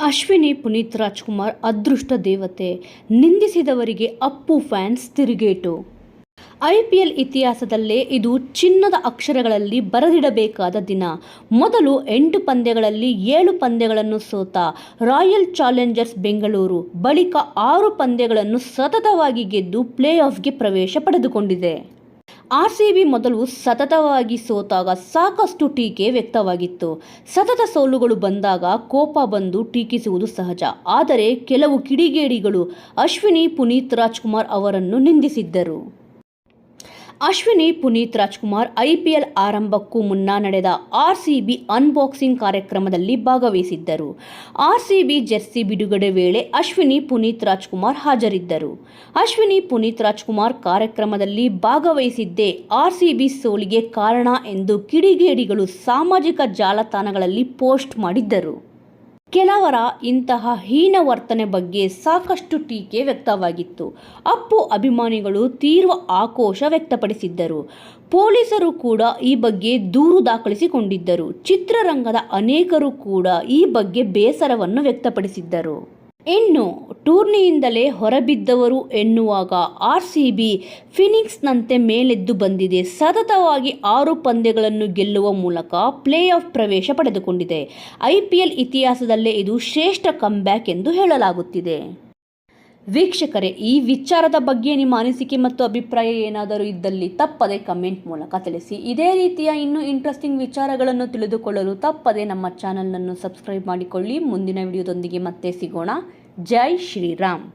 ಅಶ್ವಿನಿ ಪುನೀತ್ ರಾಜ್ಕುಮಾರ್ ಅದೃಷ್ಟ ದೇವತೆ, ನಿಂದಿಸಿದವರಿಗೆ ಅಪ್ಪು ಫ್ಯಾನ್ಸ್ ತಿರುಗೇಟು. ಐಪಿಎಲ್ ಇತಿಹಾಸದಲ್ಲೇ ಇದು ಚಿನ್ನದ ಅಕ್ಷರಗಳಲ್ಲಿ ಬರೆದಿಡಬೇಕಾದ ದಿನ. ಮೊದಲು 8 ಪಂದ್ಯಗಳಲ್ಲಿ 7 ಪಂದ್ಯಗಳನ್ನು ಸೋತ ರಾಯಲ್ ಚಾಲೆಂಜರ್ಸ್ ಬೆಂಗಳೂರು ಬಳಿಕ 6 ಪಂದ್ಯಗಳನ್ನು ಸತತವಾಗಿ ಗೆದ್ದು ಪ್ಲೇ ಆಫ್ಗೆ ಪ್ರವೇಶ ಪಡೆದುಕೊಂಡಿದೆ. ಆರ್ಸಿಬಿ ಮೊದಲು ಸತತವಾಗಿ ಸೋತಾಗ ಸಾಕಷ್ಟು ಟೀಕೆ ವ್ಯಕ್ತವಾಗಿತ್ತು. ಸತತ ಸೋಲುಗಳು ಬಂದಾಗ ಕೋಪ ಬಂದು ಟೀಕಿಸುವುದು ಸಹಜ. ಆದರೆ ಕೆಲವು ಕಿಡಿಗೇಡಿಗಳು ಅಶ್ವಿನಿ ಪುನೀತ್ ರಾಜ್ಕುಮಾರ್ ಅವರನ್ನು ನಿಂದಿಸಿದ್ದರು. ಅಶ್ವಿನಿ ಪುನೀತ್ ರಾಜ್ಕುಮಾರ್ ಐಪಿಎಲ್ ಆರಂಭಕ್ಕೂ ಮುನ್ನ ನಡೆದ ಆರ್ಸಿಬಿ ಅನ್ಬಾಕ್ಸಿಂಗ್ ಕಾರ್ಯಕ್ರಮದಲ್ಲಿ ಭಾಗವಹಿಸಿದ್ದರು. ಆರ್ಸಿಬಿ ಜೆರ್ಸಿ ಬಿಡುಗಡೆ ವೇಳೆ ಅಶ್ವಿನಿ ಪುನೀತ್ ರಾಜ್ಕುಮಾರ್ ಹಾಜರಿದ್ದರು. ಅಶ್ವಿನಿ ಪುನೀತ್ ರಾಜ್ಕುಮಾರ್ ಕಾರ್ಯಕ್ರಮದಲ್ಲಿ ಭಾಗವಹಿಸಿದ್ದೇ ಆರ್ಸಿಬಿ ಸೋಲಿಗೆ ಕಾರಣ ಎಂದು ಕಿಡಿಗೇಡಿಗಳು ಸಾಮಾಜಿಕ ಜಾಲತಾಣಗಳಲ್ಲಿ ಪೋಸ್ಟ್ ಮಾಡಿದ್ದರು. ಕೆಲವರ ಇಂತಹ ಹೀನ ವರ್ತನೆ ಬಗ್ಗೆ ಸಾಕಷ್ಟು ಟೀಕೆ ವ್ಯಕ್ತವಾಗಿತ್ತು. ಅಪ್ಪು ಅಭಿಮಾನಿಗಳು ತೀವ್ರ ಆಕ್ರೋಶ ವ್ಯಕ್ತಪಡಿಸಿದ್ದರು. ಪೊಲೀಸರು ಕೂಡ ಈ ಬಗ್ಗೆ ದೂರು ದಾಖಲಿಸಿಕೊಂಡಿದ್ದರು. ಚಿತ್ರರಂಗದ ಅನೇಕರು ಕೂಡ ಈ ಬಗ್ಗೆ ಬೇಸರವನ್ನು ವ್ಯಕ್ತಪಡಿಸಿದ್ದರು. ಇನ್ನು ಟೂರ್ನಿಯಿಂದಲೇ ಹೊರಬಿದ್ದವರು ಎನ್ನುವಾಗ ಆರ್ಸಿಬಿ ಫಿನಿಕ್ಸ್ನಂತೆ ಮೇಲೆದ್ದು ಬಂದಿದೆ. ಸತತವಾಗಿ 6 ಪಂದ್ಯಗಳನ್ನು ಗೆಲ್ಲುವ ಮೂಲಕ ಪ್ಲೇ ಆಫ್ ಪ್ರವೇಶ ಪಡೆದುಕೊಂಡಿದೆ. ಐಪಿಎಲ್ ಇತಿಹಾಸದಲ್ಲೇ ಇದು ಶ್ರೇಷ್ಠ ಕಮ್ಬ್ಯಾಕ್ ಎಂದು ಹೇಳಲಾಗುತ್ತಿದೆ. ವೀಕ್ಷಕರೇ, ಈ ವಿಚಾರದ ಬಗ್ಗೆ ನಿಮ್ಮ ಅನಿಸಿಕೆ ಮತ್ತು ಅಭಿಪ್ರಾಯ ಏನಾದರೂ ಇದ್ದಲ್ಲಿ ತಪ್ಪದೆ ಕಮೆಂಟ್ ಮೂಲಕ ತಿಳಿಸಿ. ಇದೇ ರೀತಿಯ ಇನ್ನೂ ಇಂಟ್ರೆಸ್ಟಿಂಗ್ ವಿಚಾರಗಳನ್ನು ತಿಳಿದುಕೊಳ್ಳಲು ತಪ್ಪದೆ ನಮ್ಮ ಚಾನಲನ್ನು ಸಬ್ಸ್ಕ್ರೈಬ್ ಮಾಡಿಕೊಳ್ಳಿ. ಮುಂದಿನ ವಿಡಿಯೋದೊಂದಿಗೆ ಮತ್ತೆ ಸಿಗೋಣ. ಜೈ ಶ್ರೀರಾಮ್.